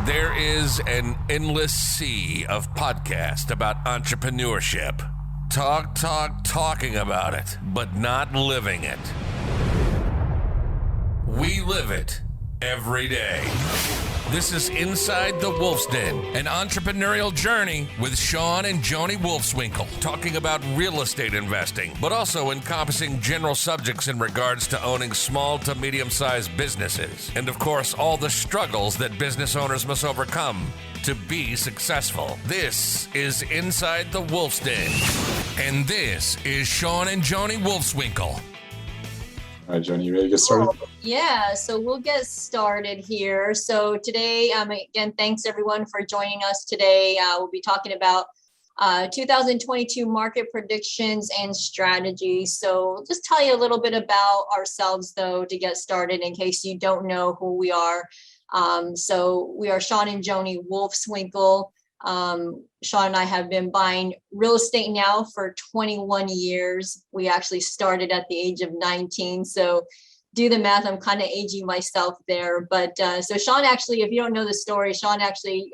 There is an endless sea of podcasts about entrepreneurship. Talking about it, but not living it. We live it every day. This is Inside the Wolf's Den, an entrepreneurial journey with Shawn and Joni Wolfswinkle, talking about real estate investing, but also encompassing general subjects in regards to owning small to medium-sized businesses, and of course, all the struggles that business owners must overcome to be successful. This is Inside the Wolf's Den, and this is Shawn and Joni Wolfswinkle. All right, Joni, you ready to get started? Yeah, so we'll get started here. So today, again, thanks everyone for joining us today. We'll be talking about 2022 market predictions and strategies. So just tell you a little bit about ourselves, though, to get started in case you don't know who we are. So we are Shawn and Joni Wolfswinkle. Shawn and I have been buying real estate now for 21 years. We actually started at the age of 19. So do the math. I'm kind of aging myself there. But so Shawn actually, if you don't know the story, Shawn actually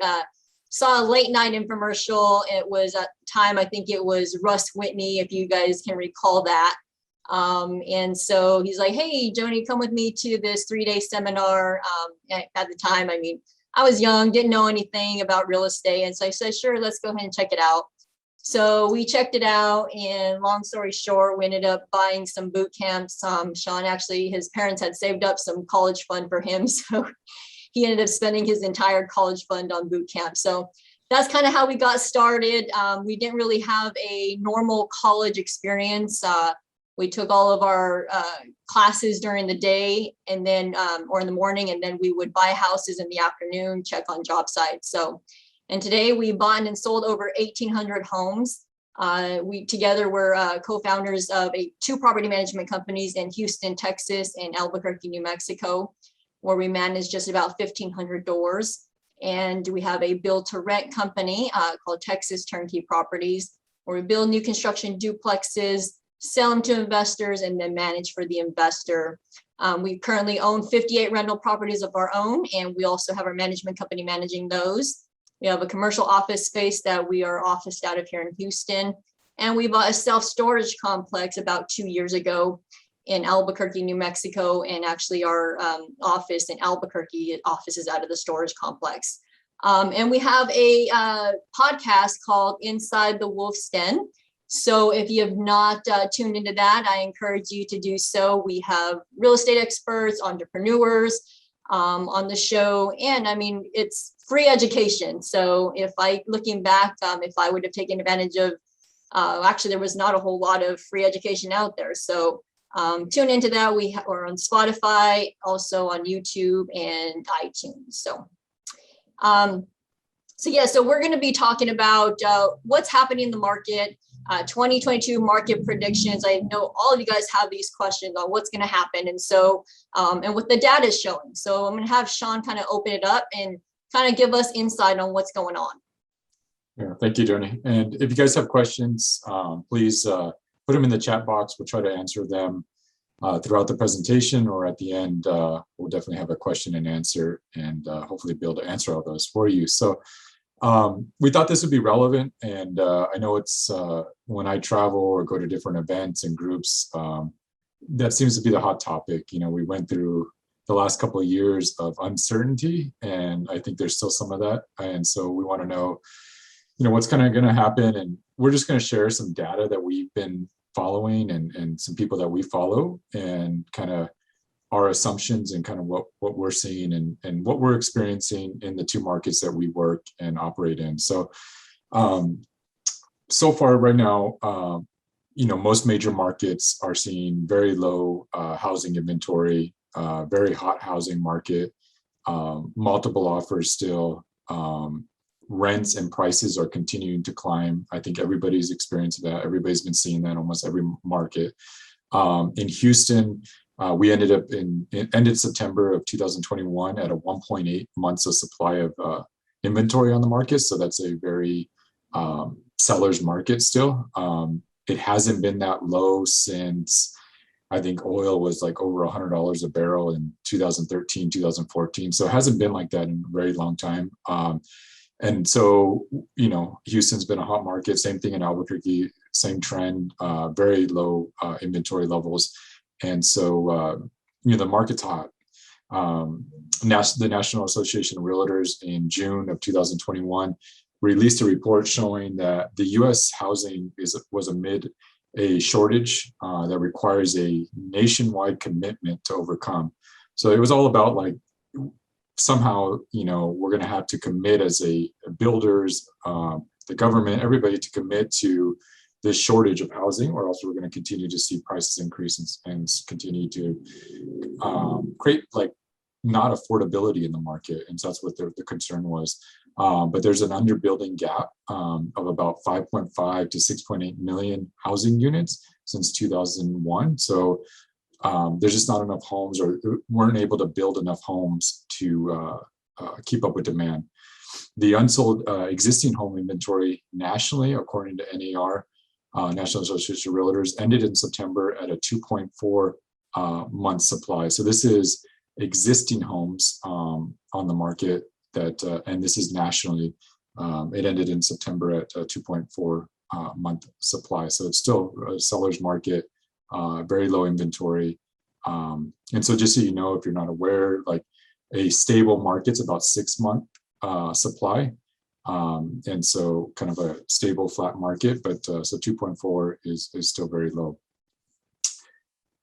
saw a late night infomercial. It was at the time, I think it was Russ Whitney, if you guys can recall that. And so he's like, hey, Joni, come with me to this 3-day seminar. At the time, I mean, I was young, didn't know anything about real estate. And so I said, sure, let's go ahead and check it out. So we checked it out, and long story short, we ended up buying some boot camps. Shawn, actually, his parents had saved up some college fund for him. So he ended up spending his entire college fund on boot camp. So that's kind of how we got started. We didn't really have a normal college experience. We took all of our classes during the day and then, or in the morning, and then we would buy houses in the afternoon, check on job sites. So, and today we bought and sold over 1,800 homes. We together were co-founders of two property management companies in Houston, Texas, and Albuquerque, New Mexico, where we manage just about 1,500 doors. And we have a build-to-rent company called Texas Turnkey Properties, where we build new construction duplexes, sell them to investors, and then manage for the investor. We currently own 58 rental properties of our own, and we also have our management company managing those. We have a commercial office space that we are officed out of here in Houston, and we bought a self-storage complex about 2 years ago in Albuquerque, New Mexico, and actually our office in Albuquerque offices out of the storage complex. And we have a podcast called Inside the Wolf's Den. So if you have not tuned into that, I encourage you to do so. We have real estate experts, entrepreneurs on the show. And I mean, it's free education. So looking back, if I would have taken advantage of, actually, there was not a whole lot of free education out there. So tune into that. We're on Spotify, also on YouTube and iTunes. So we're going to be talking about what's happening in the market. 2022 market predictions. I know all of you guys have these questions on what's going to happen. And so, and what the data is showing. So I'm going to have Shawn kind of open it up and kind of give us insight on what's going on. Yeah, thank you, Joni. And if you guys have questions, please put them in the chat box. We'll try to answer them throughout the presentation, or at the end, we'll definitely have a question and answer, and hopefully be able to answer all those for you. So we thought this would be relevant, and I know it's when I travel or go to different events and groups, that seems to be the hot topic. You know, we went through the last couple of years of uncertainty, and I think there's still some of that. And so we want to know, you know, what's kind of going to happen, and we're just going to share some data that we've been following and some people that we follow, and kind of our assumptions and kind of what we're seeing and what we're experiencing in the two markets that we work and operate in. So, so far right now, you know, most major markets are seeing very low housing inventory, very hot housing market, multiple offers still, rents and prices are continuing to climb. I think everybody's experienced that. Everybody's been seeing that in almost every market. In Houston, we ended September of 2021 at a 1.8 months of supply of inventory on the market. So that's a very seller's market still. It hasn't been that low since I think oil was like over $100 a barrel in 2013, 2014. So it hasn't been like that in a very long time. And so, Houston's been a hot market. Same thing in Albuquerque, same trend, very low inventory levels. And so, the market's hot. The National Association of Realtors in June of 2021 released a report showing that the U.S. housing was amid a shortage that requires a nationwide commitment to overcome. So it was all about like somehow, we're going to have to commit as a builders, the government, everybody to commit to this shortage of housing, or else we're going to continue to see prices increase and continue to create like not affordability in the market. And so that's what the concern was. But there's an underbuilding gap of about 5.5 to 6.8 million housing units since 2001. So there's just not enough homes, or weren't able to build enough homes to keep up with demand. The unsold existing home inventory nationally, according to NAR, National Association of Realtors, ended in September at a 2.4 month supply. So this is existing homes on the market that, and this is nationally. It ended in September at a 2.4 month supply. So it's still a seller's market, very low inventory. And so just so you know, if you're not aware, like a stable market's about 6 month supply. And so kind of a stable flat market, but so 2.4 is still very low.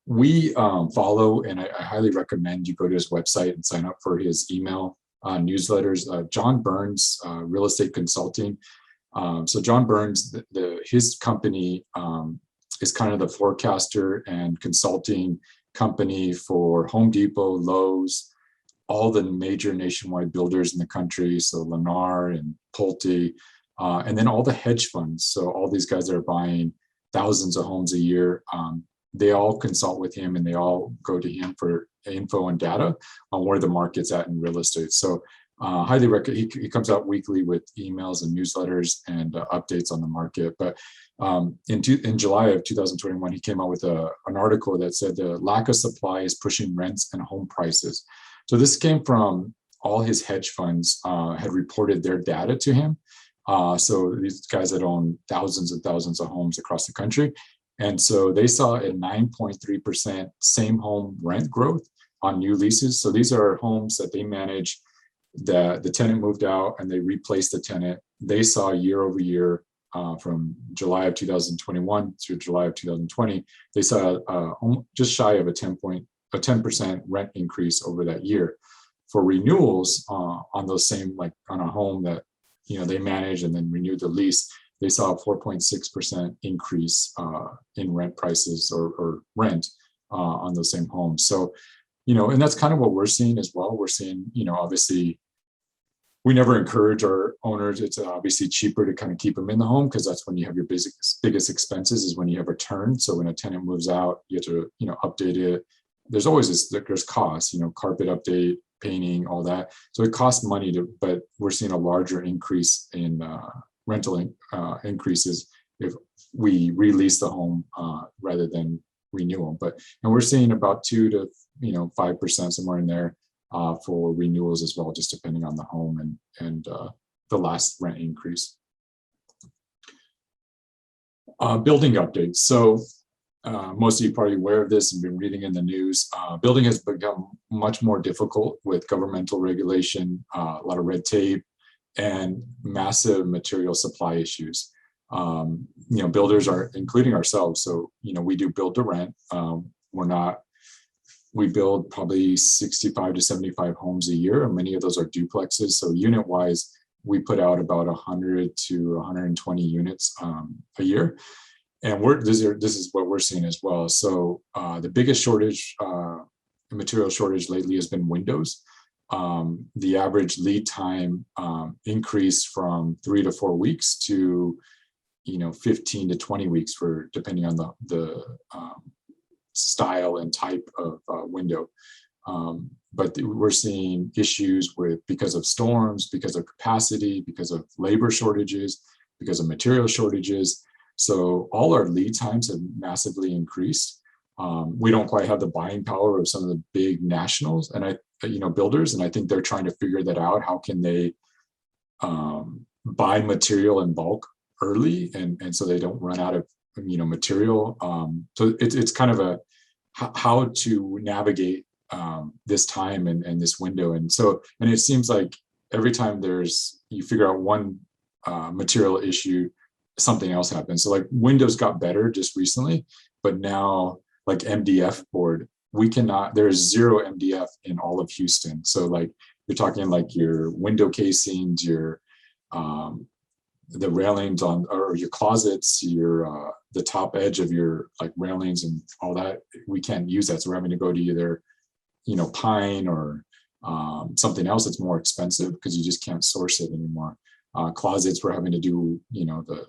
We follow, and I highly recommend you go to his website and sign up for his email newsletters. John Burns, Real Estate Consulting. So John Burns, his company is kind of the forecaster and consulting company for Home Depot, Lowe's, all the major nationwide builders in the country. So Lennar and Pulte, and then all the hedge funds. So all these guys that are buying thousands of homes a year, they all consult with him, and they all go to him for info and data on where the market's at in real estate. So highly recommend. He comes out weekly with emails and newsletters and updates on the market. But in July of 2021, he came out with an article that said the lack of supply is pushing rents and home prices. So this came from all his hedge funds had reported their data to him. So these guys that own thousands and thousands of homes across the country. And so they saw a 9.3% same home rent growth on new leases. So these are homes that they manage, that the tenant moved out and they replaced the tenant. They saw year over year from July of 2021 through July of 2020, they saw just shy of a 10% rent increase over that year. For renewals on those same, like on a home that they manage and then renew the lease, they saw a 4.6% increase in rent prices or rent on those same homes. So, and that's kind of what we're seeing as well. We're seeing, obviously, we never encourage our owners. It's obviously cheaper to kind of keep them in the home, because that's when you have your biggest expenses, is when you have a turn. So when a tenant moves out, you have to, update it. There's always there's costs, carpet update, painting, all that. So it costs money but we're seeing a larger increase in rental increases if we release the home rather than renew them. And we're seeing about 2 to 5%, somewhere in there, for renewals as well, just depending on the home and the last rent increase. Building updates. So most of you are probably aware of this and been reading in the news. Building has become much more difficult with governmental regulation, a lot of red tape, and massive material supply issues. Builders are, including ourselves. So, we do build to rent. We build probably 65 to 75 homes a year, and many of those are duplexes. So unit wise, we put out about 100 to 120 units a year. And this is what we're seeing as well. So the biggest material shortage lately has been windows. The average lead time increased from 3 to 4 weeks to 15 to 20 weeks, depending on the style and type of window. But we're seeing issues because of storms, because of capacity, because of labor shortages, because of material shortages. So all our lead times have massively increased. We don't quite have the buying power of some of the big nationals and builders. And I think they're trying to figure that out. How can they buy material in bulk early and so they don't run out of material. So it's kind of a how to navigate this time and this window. And it seems like every time you figure out one material issue, something else happens. So like windows got better just recently, but now like MDF board, there's zero MDF in all of Houston. So like you're talking like your window casings, your the railings or your closets, the top edge of your like railings and all that, we can't use that. So we're having to go to either pine or something else that's more expensive because you just can't source it anymore. Closets, we're having to do the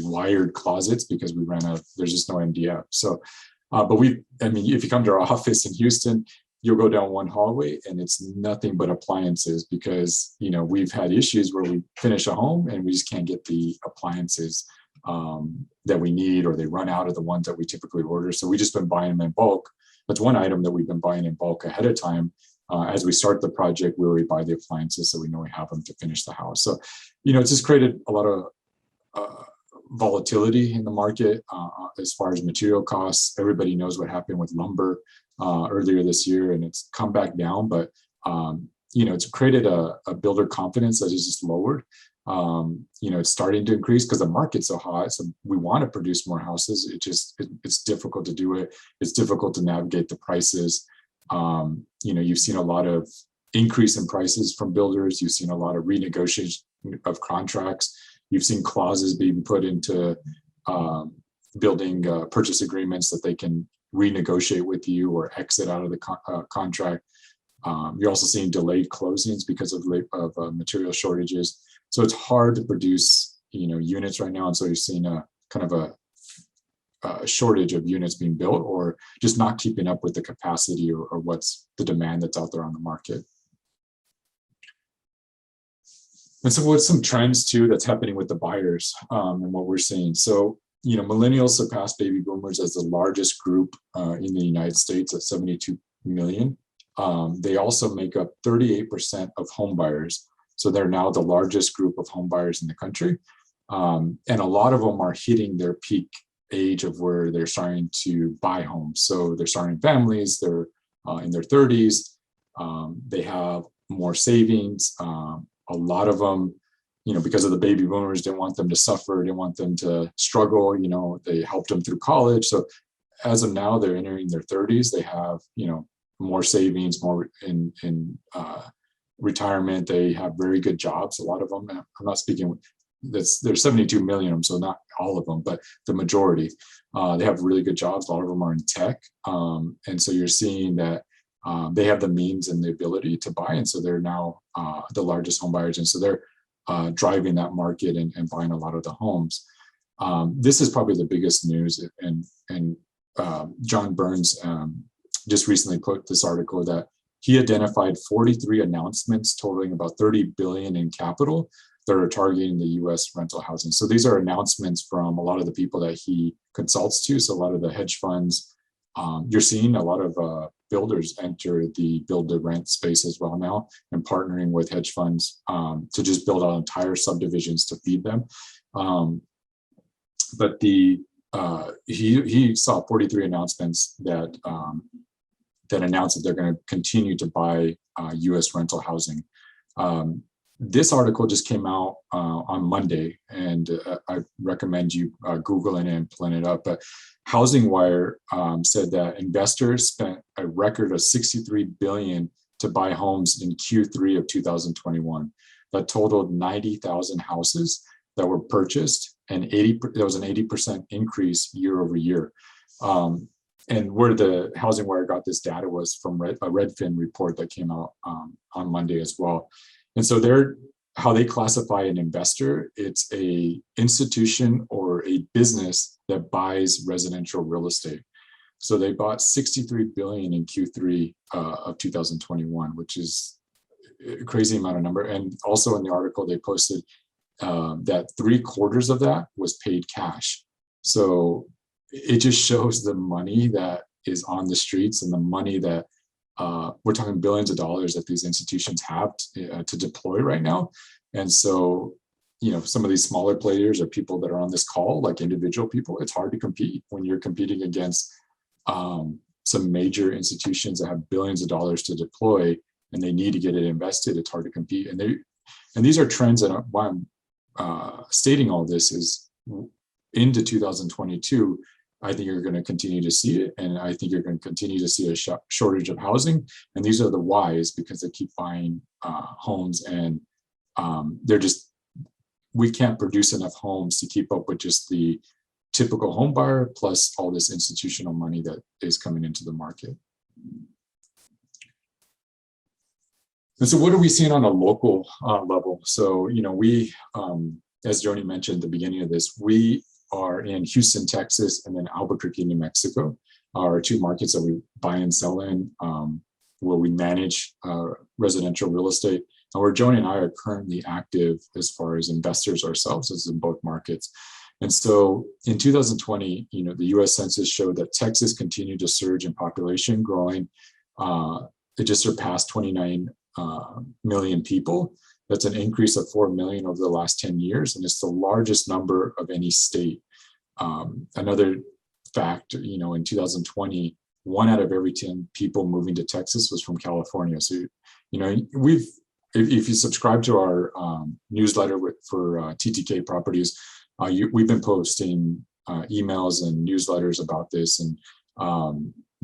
wired closets because we ran out. There's just no MDF. So, but if you come to our office in Houston, you'll go down one hallway and it's nothing but appliances because, we've had issues where we finish a home and we just can't get the appliances that we need, or they run out of the ones that we typically order. So we just been buying them in bulk. That's one item that we've been buying in bulk ahead of time. As we start the project, we already buy the appliances so we know we have them to finish the house. So, it's just created a lot of volatility in the market as far as material costs. Everybody knows what happened with lumber earlier this year, and it's come back down. But it's created a builder confidence that is just lowered. It's starting to increase because the market's so hot. So we want to produce more houses. It's difficult to do it. It's difficult to navigate the prices. You've seen a lot of increase in prices from builders. You've seen a lot of renegotiation of contracts. You've seen clauses being put into building purchase agreements that they can renegotiate with you or exit out of the contract. You're also seeing delayed closings because of material shortages. So it's hard to produce, units right now. And so you're seeing a kind of a shortage of units being built, or just not keeping up with the capacity or what's the demand that's out there on the market. And so what's some trends too that's happening with the buyers and what we're seeing. So, millennials surpassed baby boomers as the largest group in the United States at 72 million. They also make up 38% of home buyers. So they're now the largest group of home buyers in the country. And a lot of them are hitting their peak age of where they're starting to buy homes. So they're starting families, they're in their 30s, they have more savings. A lot of them, because of the baby boomers, didn't want them to suffer, didn't want them to struggle, they helped them through college. So as of now, they're entering their 30s, they have, more savings, more in retirement, they have very good jobs. A lot of them, I'm not speaking, there's 72 million of them, so not all of them, but the majority, they have really good jobs. A lot of them are in tech. And so you're seeing that they have the means and the ability to buy. And so they're now the largest home buyers. And so they're driving that market and buying a lot of the homes. This is probably the biggest news. And John Burns just recently put this article that he identified 43 announcements totaling about 30 billion in capital that are targeting the U.S. rental housing. So these are announcements from a lot of the people that he consults to. So a lot of the hedge funds, you're seeing a lot of builders enter the build to rent space as well now, and partnering with hedge funds to just build out entire subdivisions to feed them. But he saw 43 announcements that announced that they're going to continue to buy U.S. rental housing. This article just came out on Monday, and I recommend you Googling it and pulling it up. But Housing Wire said that investors spent a record of $63 billion to buy homes in Q3 of 2021. That totaled 90,000 houses that were purchased, and there was an 80% increase year over year. And where the Housing Wire got this data was from a Redfin report that came out on Monday as well. And so how they classify an investor, it's a institution or a business that buys residential real estate. So they bought 63 billion in Q3 of 2021, which is a crazy amount of number. And also in the article, they posted that 3/4 of that was paid cash. So it just shows the money that is on the streets and the money that we're talking billions of dollars that these institutions have to deploy right now. And so, some of these smaller players or people that are on this call, like individual people, it's hard to compete when you're competing against some major institutions that have billions of dollars to deploy and they need to get it invested. It's hard to compete. And these are trends that why I'm stating all this is into 2022, I think you're going to continue to see it. And I think you're going to continue to see a shortage of housing. And these are the whys, because they keep buying homes and we can't produce enough homes to keep up with just the typical home buyer plus all this institutional money that is coming into the market. And so what are we seeing on a local level? So, we, as Joni mentioned at the beginning of this, we are in Houston, Texas, and then Albuquerque, New Mexico, are two markets that we buy and sell in, where we manage residential real estate. And where Joni and I are currently active as far as investors ourselves is in both markets. And so in 2020, the US Census showed that Texas continued to surge in population, growing. It just surpassed 29 million people. That's an increase of 4 million over the last 10 years. And it's the largest number of any state. Another fact, in 2020, 1 out of every 10 people moving to Texas was from California. So, if you subscribe to our newsletter for TTK Properties, we've been posting emails and newsletters about this, and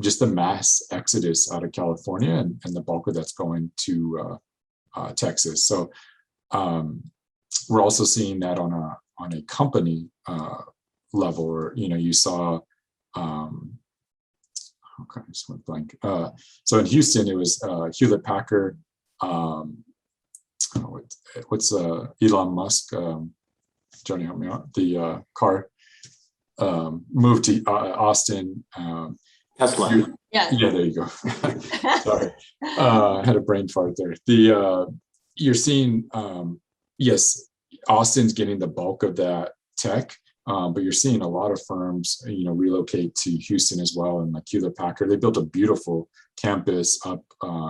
just the mass exodus out of California and the bulk of that's going to Texas. So we're also seeing that on a company level, or you saw. Okay, I just went blank. So in Houston, it was Hewlett Packard. What's Elon Musk? Johnny, help me out. The car moved to Austin. Tesla. Yeah, there you go. Sorry, I had a brain fart there. You're seeing, yes, Austin's getting the bulk of that tech, but you're seeing a lot of firms, relocate to Houston as well. And like Hewlett Packard, they built a beautiful campus up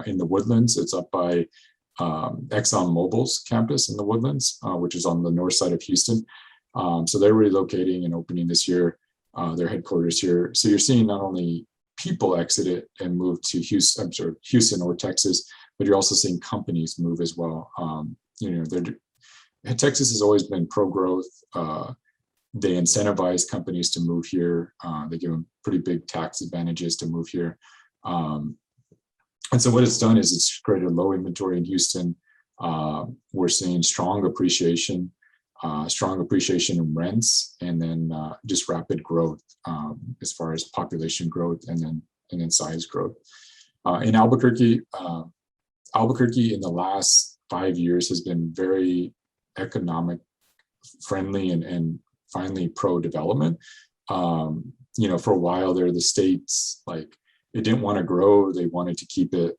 in the Woodlands. It's up by ExxonMobil's campus in the Woodlands, which is on the north side of Houston. So they're relocating and opening this year their headquarters here. So you're seeing not only people exit it and move to Houston or Texas, but you're also seeing companies move as well. Texas has always been pro-growth. They incentivize companies to move here. They give them pretty big tax advantages to move here. And so what it's done is it's created low inventory in Houston. We're seeing strong appreciation in rents, and then just rapid growth as far as population growth and then size growth. In Albuquerque in the last 5 years has been very economic friendly and finally pro-development. For a while there, the states, like, it didn't want to grow. They wanted to keep it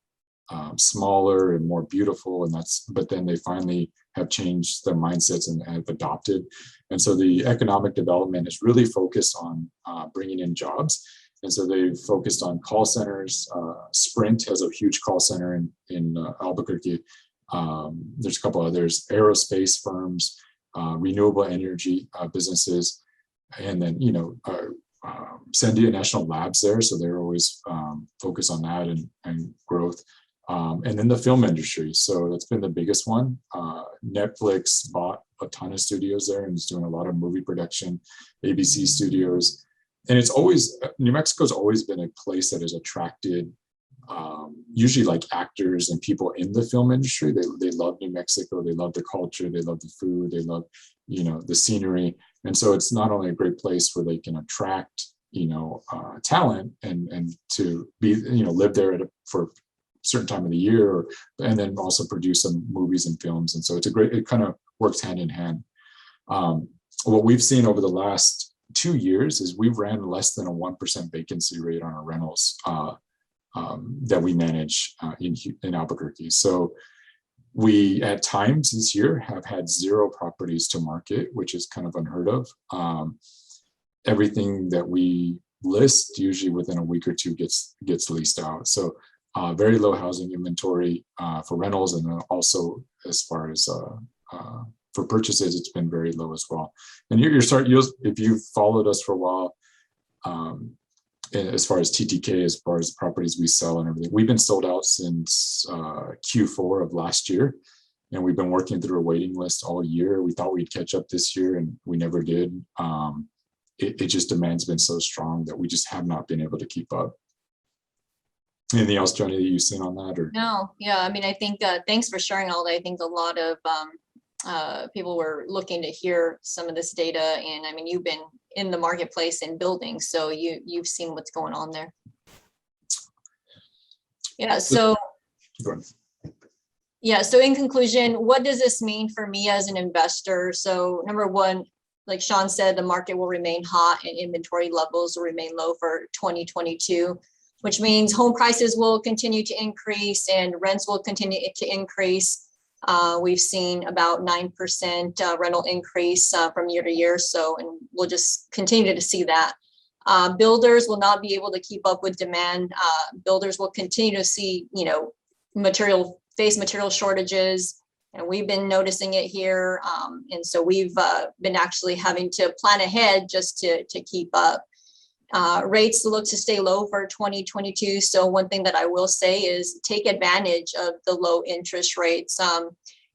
smaller and more beautiful, but then they finally have changed their mindsets and have adopted. And so the economic development is really focused on bringing in jobs. And so they've focused on call centers. Sprint has a huge call center in Albuquerque. There's a couple others, aerospace firms, renewable energy businesses, and then, Sandia National Labs there. So they're always focused on that and growth. And then the film industry. So that's been the biggest one. Netflix bought a ton of studios there and is doing a lot of movie production, ABC Studios. And New Mexico's always been a place that has attracted usually like actors and people in the film industry. They love New Mexico. They love the culture. They love the food. They love, the scenery. And so it's not only a great place where they can attract, talent and to be, live there for a certain time of the year, and then also produce some movies and films. And so it kind of works hand in hand. What we've seen over the last 2 years is we've ran less than a 1% vacancy rate on our rentals that we manage in Albuquerque. So we, at times this year, have had 0 properties to market, which is kind of unheard of. Everything that we list, usually within a week or two gets leased out. So very low housing inventory for rentals, and then also as far as for purchases, it's been very low as well. And if you've followed us for a while, as far as TTK, as far as properties we sell and everything, we've been sold out since Q4 of last year, and we've been working through a waiting list all year. We thought we'd catch up this year, and we never did. It just, demand's been so strong that we just have not been able to keep up. Anything else, Johnny, that you've seen on that? Or No, yeah, I mean, I think thanks for sharing all that. I think a lot of people were looking to hear some of this data, and I mean, you've been in the marketplace and building, so you've seen what's going on there. Yeah, so in conclusion, what does this mean for me as an investor? So number one, like Shawn said, the market will remain hot and inventory levels will remain low for 2022, which means home prices will continue to increase and rents will continue to increase. We've seen about 9% rental increase from year to year. So, and we'll just continue to see that. Builders will not be able to keep up with demand. Builders will continue to see, face material shortages. And we've been noticing it here. And so we've been actually having to plan ahead just to keep up. Rates look to stay low for 2022. So one thing that I will say is take advantage of the low interest rates.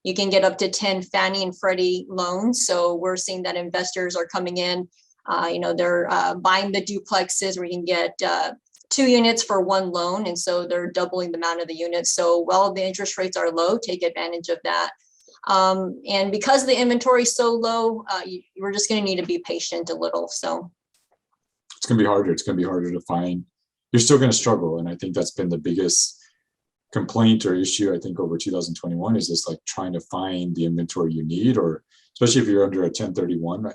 You can get up to 10 Fannie and Freddie loans. So we're seeing that investors are coming in, they're buying the duplexes where you can get 2 units for 1 loan. And so they're doubling the amount of the units. So while the interest rates are low, take advantage of that. And because the inventory is so low, we're just going to need to be patient a little. So it's going to be harder. It's going to be harder to find. You're still going to struggle. And I think that's been the biggest complaint or issue, I think, over 2021 is just like trying to find the inventory you need, or especially if you're under a 1031,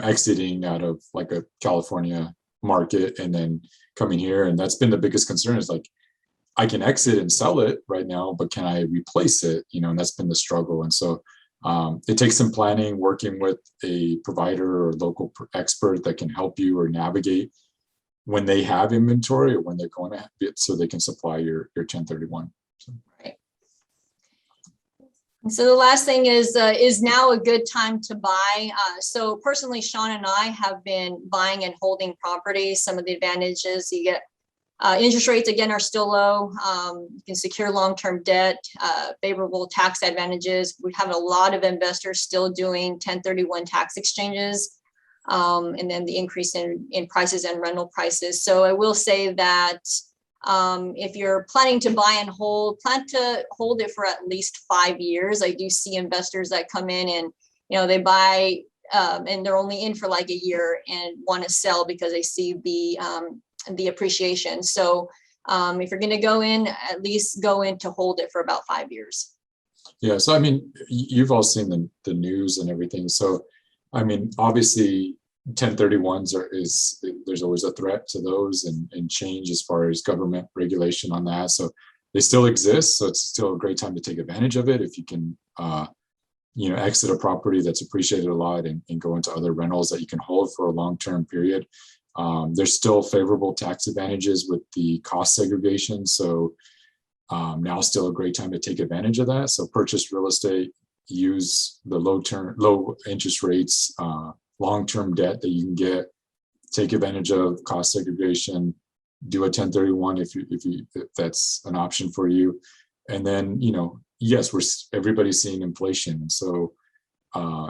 exiting out of like a California market and then coming here. And that's been the biggest concern is like, I can exit and sell it right now, but can I replace it? And that's been the struggle. And so it takes some planning, working with a provider or local expert that can help you or navigate when they have inventory or when they're going to have it, so they can supply your 1031. So. Right. So the last thing is now a good time to buy? So personally, Shawn and I have been buying and holding properties. Some of the advantages you get, interest rates again are still low. You can secure long-term debt, favorable tax advantages. We have a lot of investors still doing 1031 tax exchanges, and then the increase in prices and rental prices. So I will say that if you're planning to buy and hold, plan to hold it for at least 5 years. I do see investors that come in and they buy and they're only in for like a year and want to sell because they see the appreciation. So if you're going to go in, at least go in to hold it for about 5 years. Yeah. So, I mean, you've all seen the news and everything. So, I mean, obviously 1031s there's always a threat to those and change as far as government regulation on that. So they still exist. So it's still a great time to take advantage of it. If you can, exit a property that's appreciated a lot and go into other rentals that you can hold for a long-term period. There's still favorable tax advantages with the cost segregation. So now still a great time to take advantage of that. So purchase real estate, use the low interest rates, long-term debt that you can get, take advantage of cost segregation, do a 1031 if that's an option for you. And then, yes, everybody's seeing inflation. And so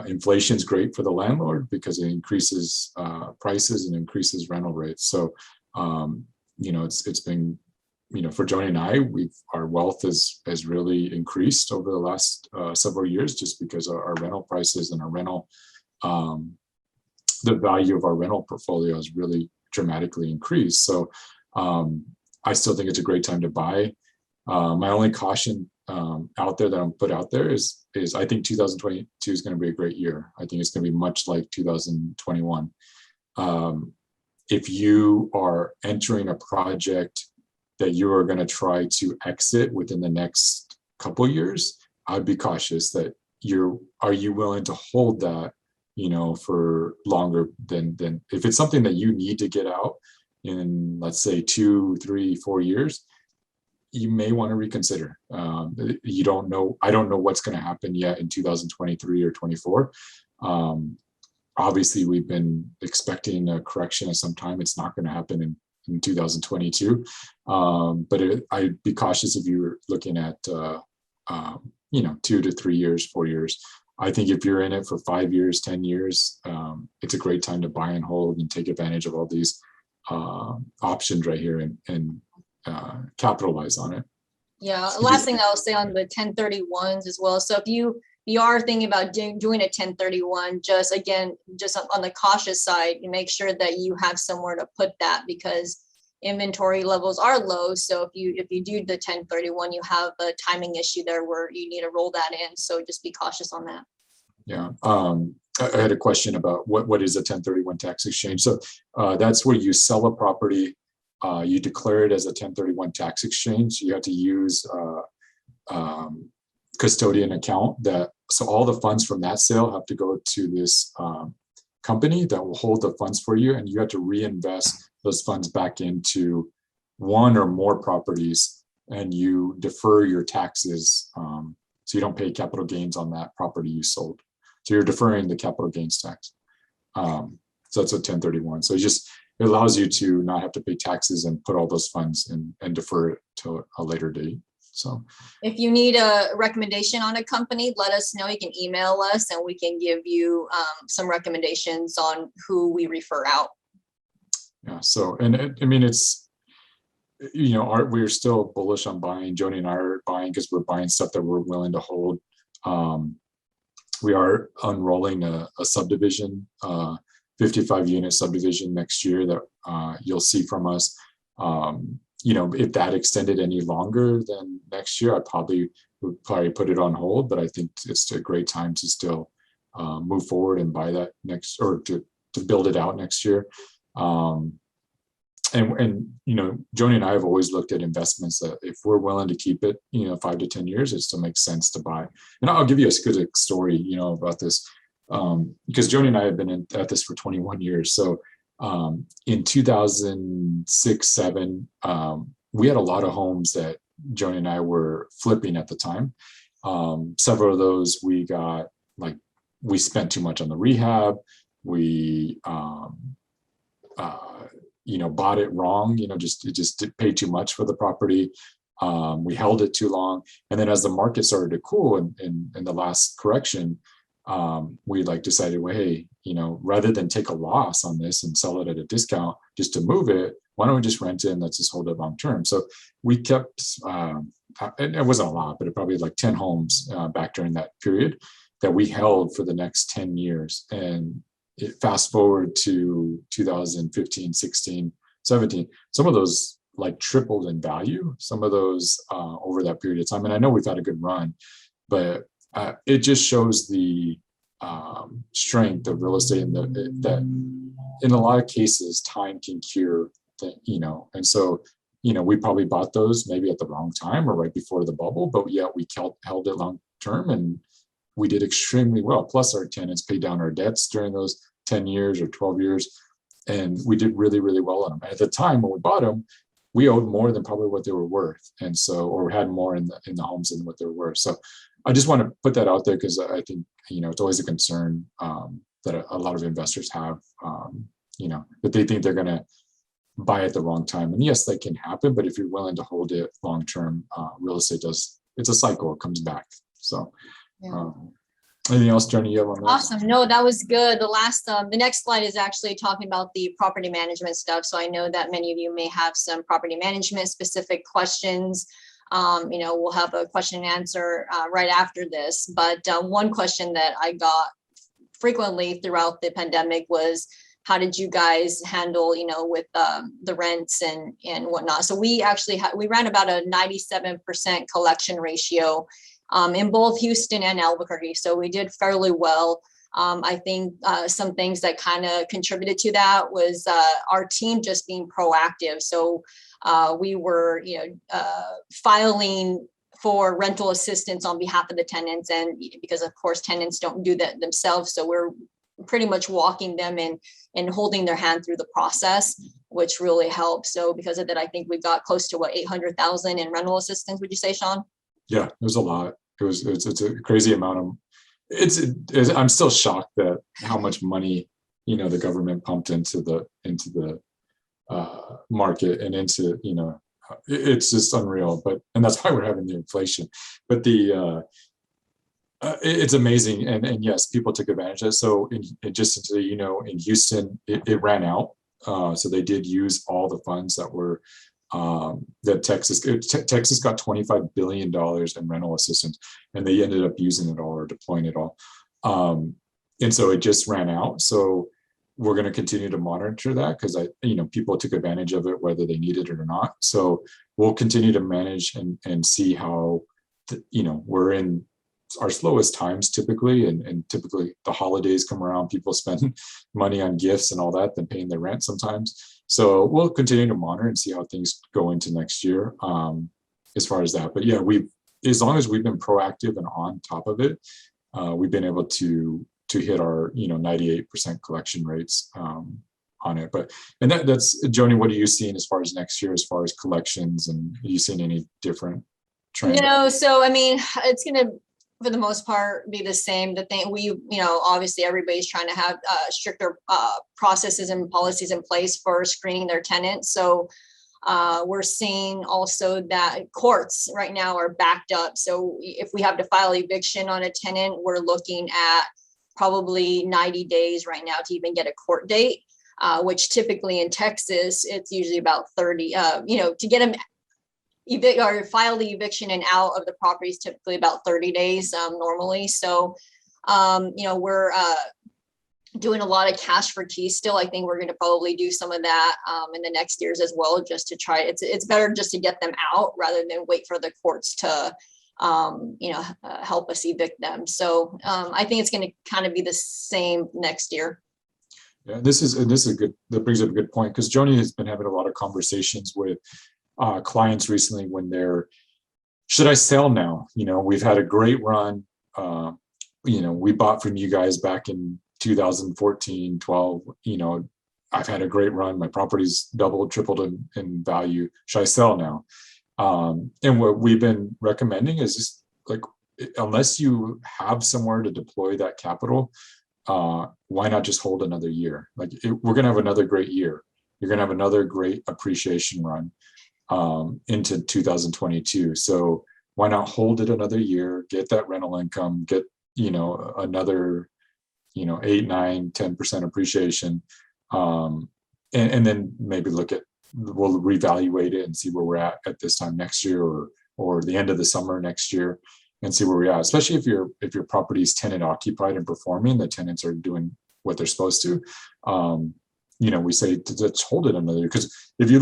inflation is great for the landlord because it increases prices and increases rental rates. So, it's been, for Joni and I, our wealth has really increased over the last several years just because our rental prices and our rental, the value of our rental portfolio has really dramatically increased. So I still think it's a great time to buy. My only caution out there that I'm put out there is I think 2022 is going to be a great year. I think it's going to be much like 2021. If you are entering a project that you are going to try to exit within the next couple of years, I'd be cautious that are you willing to hold that for longer than if it's something that you need to get out in, let's say, 2, 3, 4 years, you may want to reconsider. You don't know. I don't know what's going to happen yet in 2023 or 24. Obviously, we've been expecting a correction at some time. It's not going to happen in 2022. But I'd be cautious if you were looking at, 2 to 3 years, 4 years. I think if you're in it for 5 years, 10 years, it's a great time to buy and hold and take advantage of all these options right here and capitalize on it. Yeah. Last thing I'll say on the 1031s as well. So if you are thinking about doing a 1031, just on the cautious side, you make sure that you have somewhere to put that, because inventory levels are low. So if you do the 1031, you have a timing issue there where you need to roll that in. So just be cautious on that. Yeah. I had a question about what is a 1031 tax exchange. So that's where you sell a property, you declare it as a 1031 tax exchange. You have to use custodian account so all the funds from that sale have to go to this company that will hold the funds for you, and you have to reinvest those funds back into one or more properties, and you defer your taxes, so you don't pay capital gains on that property you sold. So you're deferring the capital gains tax. So that's a 1031. So it allows you to not have to pay taxes and put all those funds and defer it to a later date. So if you need a recommendation on a company, let us know. You can email us and we can give you some recommendations on who we refer out. Yeah. So, it's, we're still bullish on buying. Joni and I are buying because we're buying stuff that we're willing to hold. We are unrolling a subdivision, 55 unit subdivision next year that you'll see from us. If that extended any longer than next year, I would put it on hold, but I think it's a great time to still move forward and buy that next, or to build it out next year. Joni and I have always looked at investments that if we're willing to keep it, 5 to 10 years, it still makes sense to buy. And I'll give you a good story, about this, because Joni and I have been at this for 21 years. So in 2006, 7, we had a lot of homes that Joni and I were flipping at the time. Several of those we spent too much on the rehab. We, bought it wrong, it just paid too much for the property. We held it too long. And then as the market started to cool in the last correction, we decided, well, hey, rather than take a loss on this and sell it at a discount just to move it, why don't we just rent it and let's just hold it long term? So we kept, it wasn't a lot, but it probably 10 homes back during that period that we held for the next 10 years. And fast forward to 2015, 16, 17, some of those tripled in value, some of those over that period of time. And I know we've had a good run, but it just shows the strength of real estate and that in a lot of cases, time can cure, and so, we probably bought those maybe at the wrong time or right before the bubble, but yet we held it long term and we did extremely well. Plus our tenants paid down our debts during those 10 years or 12 years. And we did really, really well on them. At the time when we bought them, we owed more than probably what they were worth. And so, or had more in the homes than what they were worth. So I just want to put that out there because I think, it's always a concern that a lot of investors have, that they think they're going to buy at the wrong time. And yes, that can happen, but if you're willing to hold it long-term, real estate it's a cycle, it comes back. So, yeah. Anything else, Joni, you have on that? Awesome. No, that was good. The next slide is actually talking about the property management stuff. So I know that many of you may have some property management specific questions. We'll have a question and answer right after this. But one question that I got frequently throughout the pandemic was, how did you guys handle, with the rents and whatnot? So we actually we ran about a 97% collection ratio in both Houston and Albuquerque. So we did fairly well. I think some things that kind of contributed to that was our team just being proactive. So we were, filing for rental assistance on behalf of the tenants, and because of course tenants don't do that themselves. So we're pretty much walking them and holding their hand through the process, which really helps. So because of that, I think we got close to 800,000 in rental assistance. Would you say, Shawn? Yeah, it was a lot. It's a crazy amount of. I'm still shocked at how much money the government pumped into the market and into it's just unreal. And that's why we're having the inflation. But it's amazing, and yes, people took advantage of it. So in Houston, it ran out. So they did use all the funds that were that Texas got $25 billion in rental assistance, and they ended up using it all or deploying it all. And so it just ran out. So we're going to continue to monitor that because people took advantage of it, whether they needed it or not. So we'll continue to manage and see how, we're in our slowest times typically, and typically the holidays come around, people spend money on gifts and all that, then paying their rent sometimes. So we'll continue to monitor and see how things go into next year as far as that. But yeah, as long as we've been proactive and on top of it, we've been able to hit our 98% collection rates on it. And that's Joni, what are you seeing as far as next year, as far as collections, and are you seeing any different trends? So I mean, it's gonna, for the most part, be the same. The thing obviously everybody's trying to have stricter processes and policies in place for screening their tenants. So we're seeing also that courts right now are backed up. So if we have to file eviction on a tenant, we're looking at probably 90 days right now to even get a court date, which typically in Texas, it's usually about 30, to get them evict or file the eviction and out of the property is typically about 30 days normally. So, we're doing a lot of cash for keys still. I think we're going to probably do some of that in the next years as well, just to try. It's better just to get them out rather than wait for the courts to help us evict them. So I think it's going to kind of be the same next year. Yeah, this is good. That brings up a good point, because Joni has been having a lot of conversations with clients recently when should I sell now? We've had a great run. We bought from you guys back in 2014, 12. I've had a great run. My property's doubled, tripled in value. Should I sell now? And what we've been recommending is just unless you have somewhere to deploy that capital, why not just hold another year? We're going to have another great year. You're going to have another great appreciation run into 2022. So why not hold it another year, get that rental income, get, another, 8, 9, 10% appreciation. And then maybe we'll reevaluate it and see where we're at this time next year or the end of the summer next year, and see where we're at, especially if your property is tenant occupied and performing, the tenants are doing what they're supposed to. We say let's hold it another year, because if you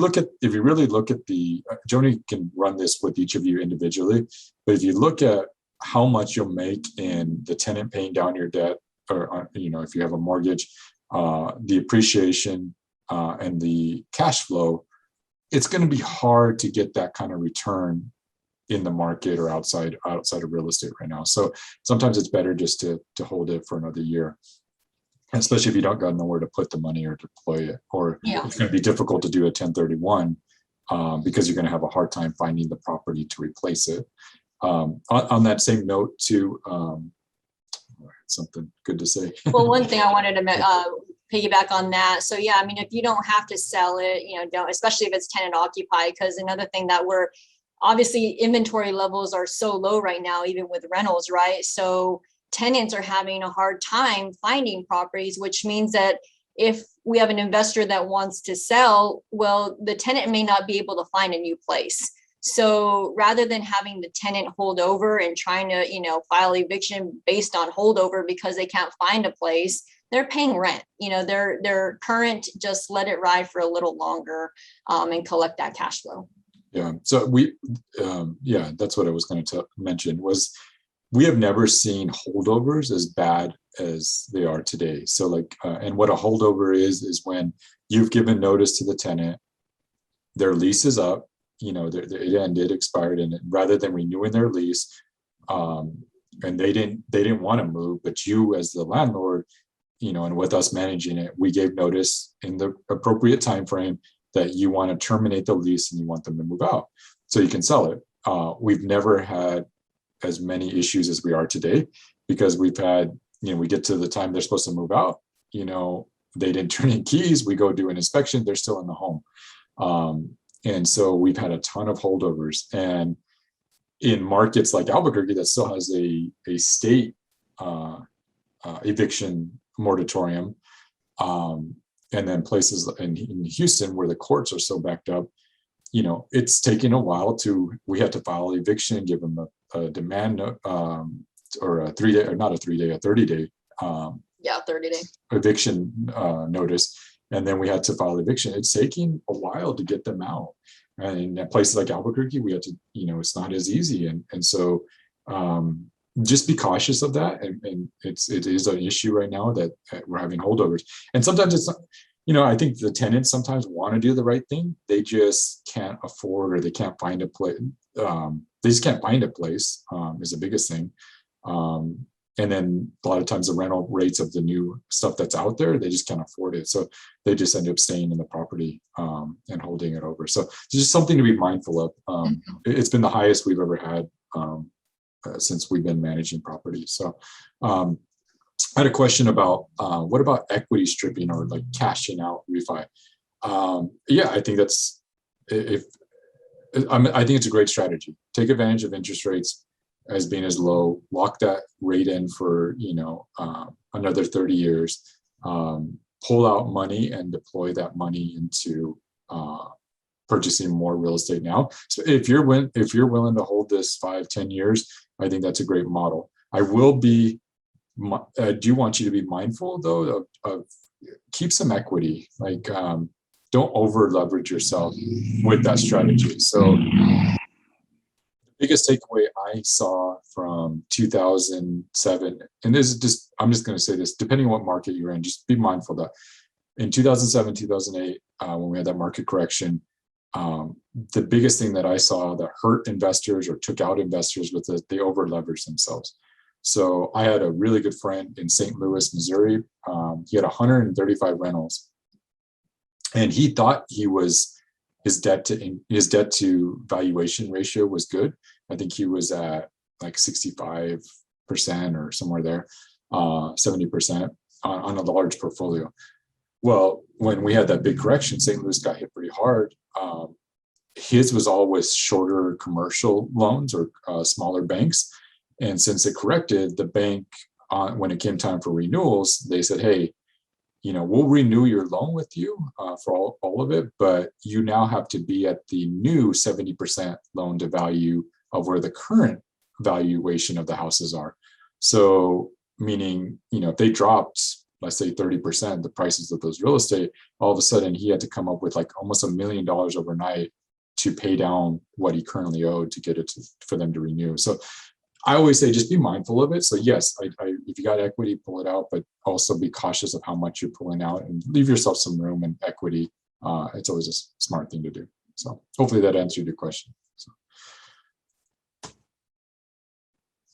really look at Joni can run this with each of you individually, but if you look at how much you'll make in the tenant paying down your debt, or if you have a mortgage, the appreciation and the cash flow, it's going to be hard to get that kind of return in the market or outside of real estate right now. So sometimes it's better just to hold it for another year, especially if you don't got nowhere to put the money or deploy it, or it's going to be difficult to do a 1031 because you're going to have a hard time finding the property to replace it. On that same note too, something good to say. Well, one thing I wanted to piggyback on that. So yeah, I mean, if you don't have to sell it, don't, especially if it's tenant occupied, because another thing that we're obviously inventory levels are so low right now, even with rentals, right? So tenants are having a hard time finding properties, which means that if we have an investor that wants to sell, well, the tenant may not be able to find a new place. So rather than having the tenant hold over and trying to, file eviction based on holdover because they can't find a place, they're paying rent. Their current, just let it ride for a little longer and collect that cash flow. Yeah. So that's what I was going to mention was we have never seen holdovers as bad as they are today. So and what a holdover is when you've given notice to the tenant, their lease is up, it ended, expired, and rather than renewing their lease, and they didn't want to move, but you as the landlord, and with us managing it, we gave notice in the appropriate time frame that you want to terminate the lease and you want them to move out so you can sell it. We've never had as many issues as we are today because we've had, we get to the time they're supposed to move out, they didn't turn in keys, we go do an inspection, they're still in the home. And so we've had a ton of holdovers. And in markets like Albuquerque that still has a state eviction moratorium, and then places in Houston where the courts are so backed up, it's taken a while we had to file eviction, give them a demand or a 3-day, or not a 3-day, a 30-day 30-day eviction notice. And then we had to file eviction. It's taking a while to get them out. And in places like Albuquerque, we had to, it's not as easy. And so just be cautious of that. And it is an issue right now that we're having holdovers. And sometimes it's, I think the tenants sometimes want to do the right thing. They just can't afford, or they can't find a place. They just can't find a place is the biggest thing. And then a lot of times the rental rates of the new stuff that's out there, they just can't afford it. So they just end up staying in the property and holding it over. So it's just something to be mindful of. It's been the highest we've ever had since we've been managing properties. So I had a question about what about equity stripping or like cashing out refi? Yeah, I think that's, I think it's a great strategy. Take advantage of interest rates as being as low, lock that rate in for, another 30 years, pull out money and deploy that money into purchasing more real estate now. So if you're willing to hold this 5-10 years, I think that's a great model. I do want you to be mindful though of keep some equity, like don't over leverage yourself with that strategy. So biggest takeaway I saw from 2007, and this is just, I'm just going to say this, depending on what market you're in, just be mindful that in 2007, 2008, when we had that market correction, the biggest thing that I saw that hurt investors or took out investors was that they over leveraged themselves. So I had a really good friend in St. Louis, Missouri. He had 135 rentals, and he thought his debt to valuation ratio was good. I think he was at like 65% or somewhere there, 70% on a large portfolio. Well, when we had that big correction, St. Louis got hit pretty hard. His was always shorter commercial loans or smaller banks. And since it corrected, the bank, when it came time for renewals, they said, hey, we'll renew your loan with you for all of it, but you now have to be at the new 70% loan to value of where the current valuation of the houses are. So meaning, if they dropped, let's say 30%, the prices of those real estate, all of a sudden he had to come up with like almost $1 million overnight to pay down what he currently owed to get it for them to renew. So I always say, just be mindful of it. So yes, if you got equity, pull it out, but also be cautious of how much you're pulling out and leave yourself some room and equity. It's always a smart thing to do. So hopefully that answered your question. So.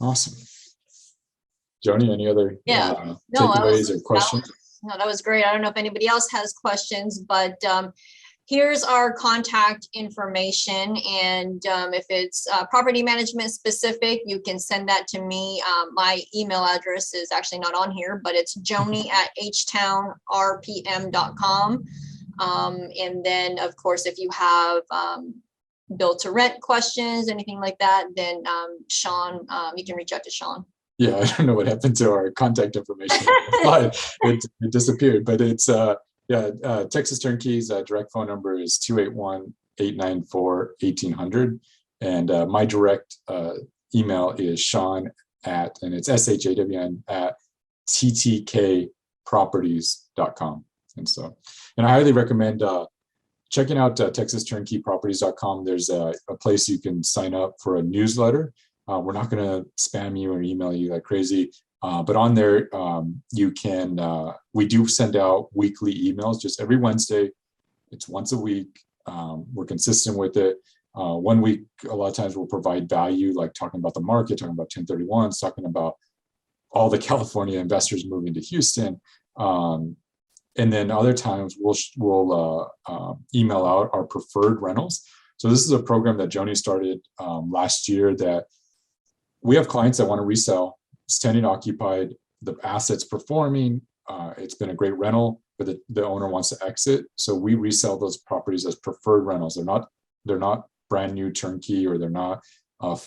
Awesome. Joni, any other takeaways or questions? That was great. I don't know if anybody else has questions, but here's our contact information. And if it's property management specific, you can send that to me. My email address is actually not on here, but it's joni@htownrpm.com. And then, of course, if you have build to rent questions, anything like that, then Shawn, you can reach out to Shawn. Yeah, I don't know what happened to our contact information. It disappeared, but it's Texas Turnkeys direct phone number is 281-894-1800, and my direct email is Shawn and it's SHAWN @ttkproperties.com. And I highly recommend checking out TexasTurnkeyProperties.com. There's a place you can sign up for a newsletter. We're not going to spam you or email you like crazy, but on there you can. We do send out weekly emails just every Wednesday. It's once a week. We're consistent with it. 1 week, a lot of times we'll provide value, like talking about the market, talking about 1031s, talking about all the California investors moving to Houston. And then other times we'll email out our preferred rentals. So this is a program that Joni started last year that we have clients that want to resell. It's tenant occupied, the asset's performing, it's been a great rental, but the owner wants to exit. So we resell those properties as preferred rentals. They're not brand new turnkey, or they're not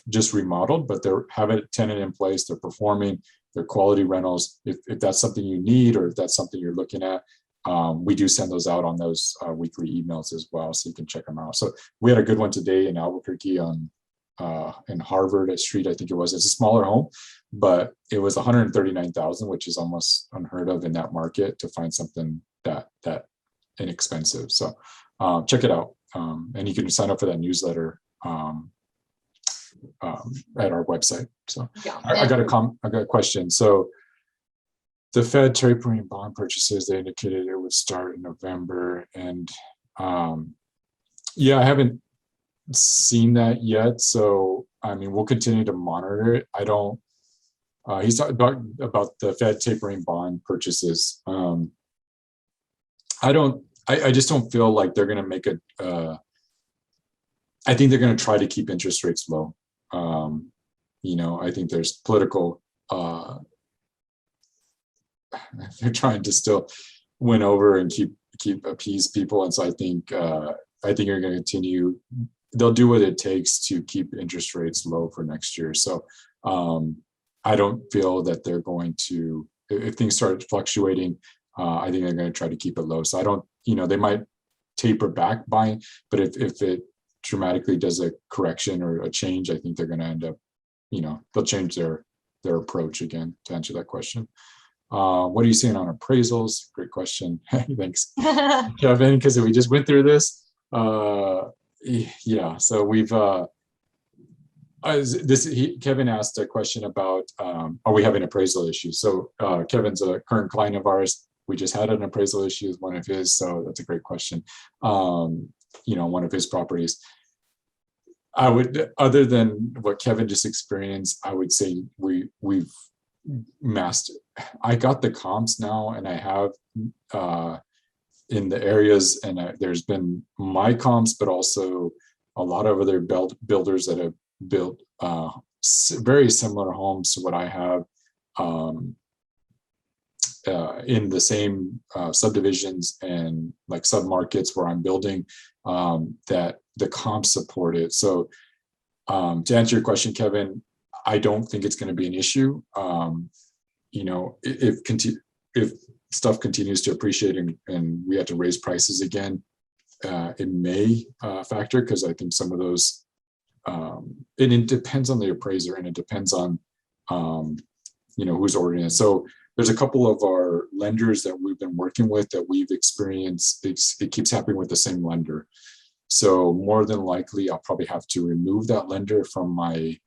just remodeled, but they're have a tenant in place, they're performing, they're quality rentals. If that's something you need, or if that's something you're looking at, we do send those out on those weekly emails as well, so you can check them out. So we had a good one today in Albuquerque on in Harvard Street, I think it was. It's a smaller home, but it was 139,000, which is almost unheard of in that market to find something that inexpensive. So check it out, and you can sign up for that newsletter at our website. So yeah. I got a question. So the Fed tapering bond purchases, they indicated it would start in November, and yeah, I haven't seen that yet. So I mean, we'll continue to monitor it. I don't. He's talking about the Fed tapering bond purchases. I just don't feel like they're going to make a. I think they're going to try to keep interest rates low. I think there's political. They're trying to still win over and keep appease people, and so I think you're going to continue. They'll do what it takes to keep interest rates low for next year. So I don't feel that they're going to, if things start fluctuating, I think they're going to try to keep it low. So I don't, they might taper back buying, but if it dramatically does a correction or a change, I think they're going to end up, they'll change their approach again, to answer that question. What are you seeing on appraisals? Great question. Thanks, Kevin, because we just went through this. Yeah, so we've Kevin asked a question about are we having appraisal issues? So Kevin's a current client of ours. We just had an appraisal issue with one of his, so that's a great question. One of his properties. I would, other than what Kevin just experienced, I would say we've mastered. I got the comps now, and I have in the areas, and there's been my comps, but also a lot of other builders that have built very similar homes to what I have in the same subdivisions and like submarkets where I'm building, that the comps support it. So to answer your question, Kevin, I don't think it's going to be an issue. If stuff continues to appreciate and we have to raise prices again, it may factor, because I think some of those, and it depends on the appraiser, and it depends on, who's ordering it. So there's a couple of our lenders that we've been working with that we've experienced, it keeps happening with the same lender. So more than likely, I'll probably have to remove that lender from my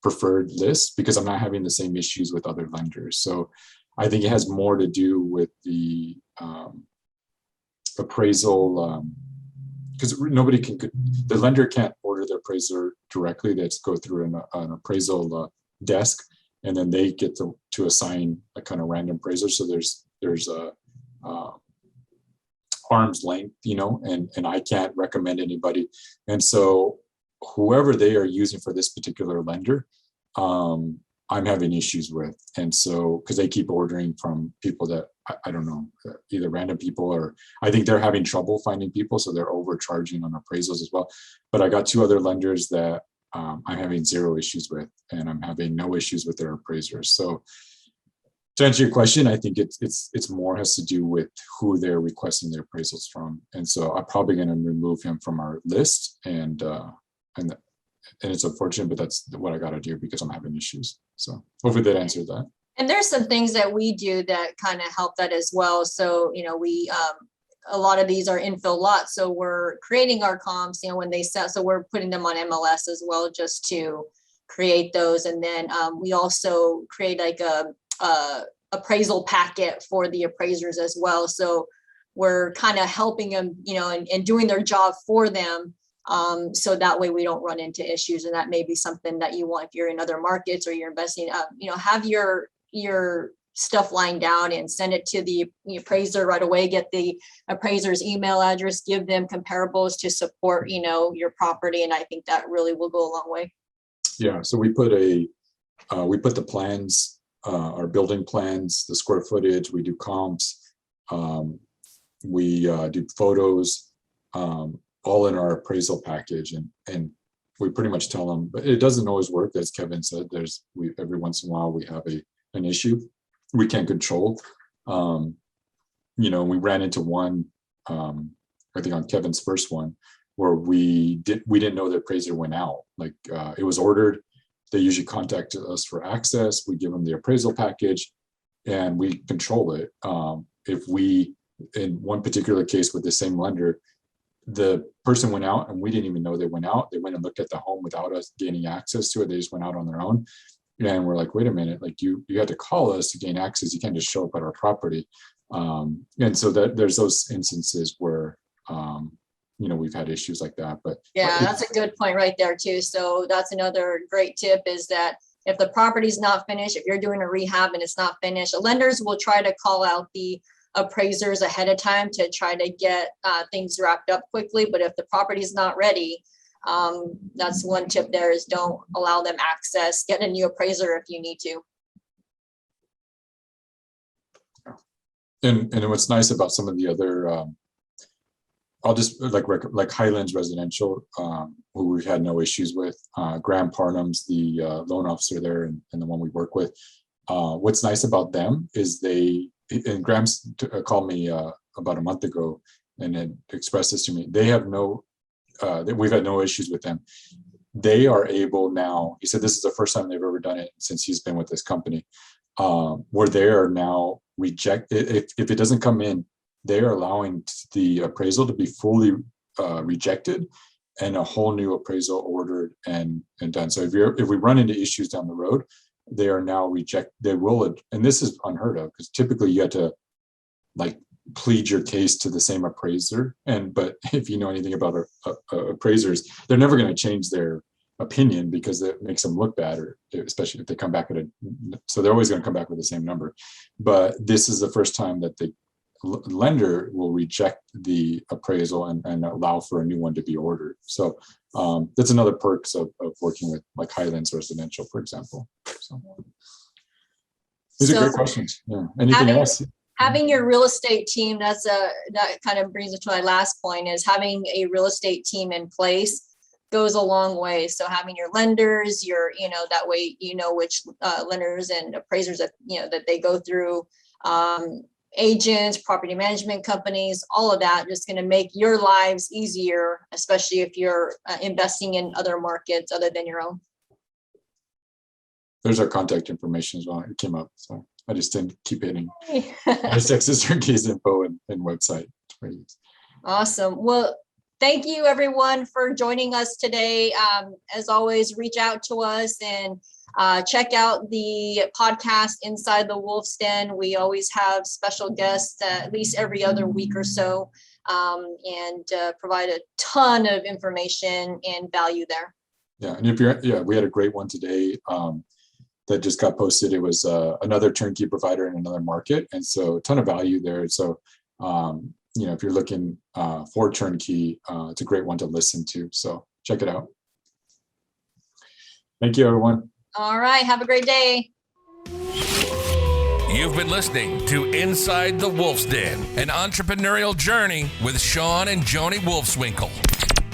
preferred list, because I'm not having the same issues with other lenders. So I think it has more to do with the appraisal, because the lender can't order the appraiser directly. They have to go through an appraisal desk, and then they get to assign a kind of random appraiser. So there's a arm's length, and I can't recommend anybody. And so whoever they are using for this particular lender, I'm having issues with. And so, because they keep ordering from people that I don't know, either random people, or I think they're having trouble finding people, so they're overcharging on appraisals as well. But I got two other lenders that I'm having zero issues with, and I'm having no issues with their appraisers. So to answer your question, I think it's more has to do with who they're requesting their appraisals from. And so I'm probably going to remove him from our list, and it's unfortunate, but that's what I got to do because I'm having issues. So hopefully that answered that. And there's some things that we do that kind of help that as well. So, we, a lot of these are infill lots. So we're creating our comps, when they sell, so we're putting them on MLS as well, just to create those. And then we also create like a appraisal packet for the appraisers as well. So we're kind of helping them, and doing their job for them. So that way we don't run into issues. And that may be something that you want if you're in other markets or you're investing, have your stuff lined out and send it to the appraiser right away, get the appraiser's email address, give them comparables to support, your property. And I think that really will go a long way. Yeah, so we put the plans, our building plans, the square footage, we do comps, we do photos, all in our appraisal package, and we pretty much tell them, but it doesn't always work. As Kevin said, every once in a while we have an issue we can't control. We ran into one, I think on Kevin's first one, where we didn't know the appraiser went out. Like it was ordered. They usually contact us for access. We give them the appraisal package, and we control it. If we, in one particular case with the same lender, the person went out and we didn't even know they went out. They went and looked at the home without us gaining access to it. They just went out on their own. And we're like, wait a minute, like you had to call us to gain access. You can't just show up at our property. And so that there's those instances where, we've had issues like that. But yeah, that's a good point right there too. So that's another great tip, is that if the property's not finished, if you're doing a rehab and it's not finished, lenders will try to call out the appraisers ahead of time to try to get things wrapped up quickly. But if the property's not ready, that's one tip there, is don't allow them access. Get a new appraiser if you need to. And what's nice about some of the other, I'll just like Highlands Residential, who we've had no issues with. Graham Parnham's the loan officer there, and the one we work with. What's nice about them is and Graham's called me about a month ago and had expressed this to me. They have we've had no issues with them. They are able now, he said this is the first time they've ever done it since he's been with this company, where they are now if it doesn't come in, they are allowing the appraisal to be fully rejected and a whole new appraisal ordered and done. So if we run into issues down the road, they are now they will, and this is unheard of, because typically you had to like plead your case to the same appraiser. But if you know anything about appraisers, they're never going to change their opinion because it makes them look bad, or especially if they come back so they're always going to come back with the same number. But this is the first time that the lender will reject the appraisal and allow for a new one to be ordered. So that's another perks of working with like Highlands Residential, for example. So these are great questions. Yeah. Anything else? Having your real estate team, that kind of brings us to my last point, is having a real estate team in place goes a long way. So having your lenders, that way, which lenders and appraisers that they go through, agents, property management companies, all of that, just going to make your lives easier, especially if you're investing in other markets other than your own. There's our contact information as well. It came up, so I just didn't keep hitting. I just texted her case info and website. Awesome. Well, thank you everyone for joining us today. As always, reach out to us and check out the podcast Inside the Wolf's Den. We always have special guests at least every other week or so, and provide a ton of information and value there. Yeah, and we had a great one today that just got posted. It was another turnkey provider in another market, and so a ton of value there. So if you're looking for turnkey, it's a great one to listen to. So check it out. Thank you, everyone. All right. Have a great day. You've been listening to Inside the Wolf's Den, an entrepreneurial journey with Shawn and Joni Wolfswinkle.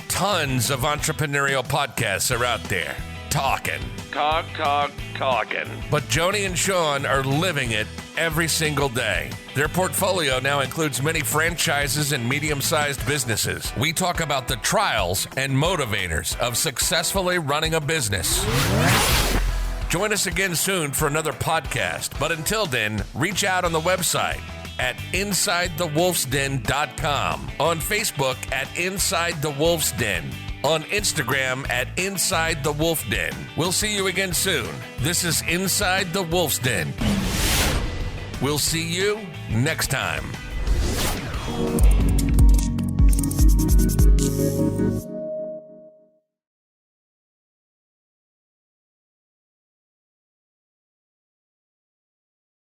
Tons of entrepreneurial podcasts are out there. Talking. But Joni and Shawn are living it every single day. Their portfolio now includes many franchises and medium-sized businesses. We talk about the trials and motivators of successfully running a business. Join us again soon for another podcast. But until then, reach out on the website at InsideTheWolfsDen.com, on Facebook at Inside the Wolf's Den, on Instagram at Inside the Wolf Den. We'll see you again soon. This is Inside the Wolf's Den. We'll see you next time.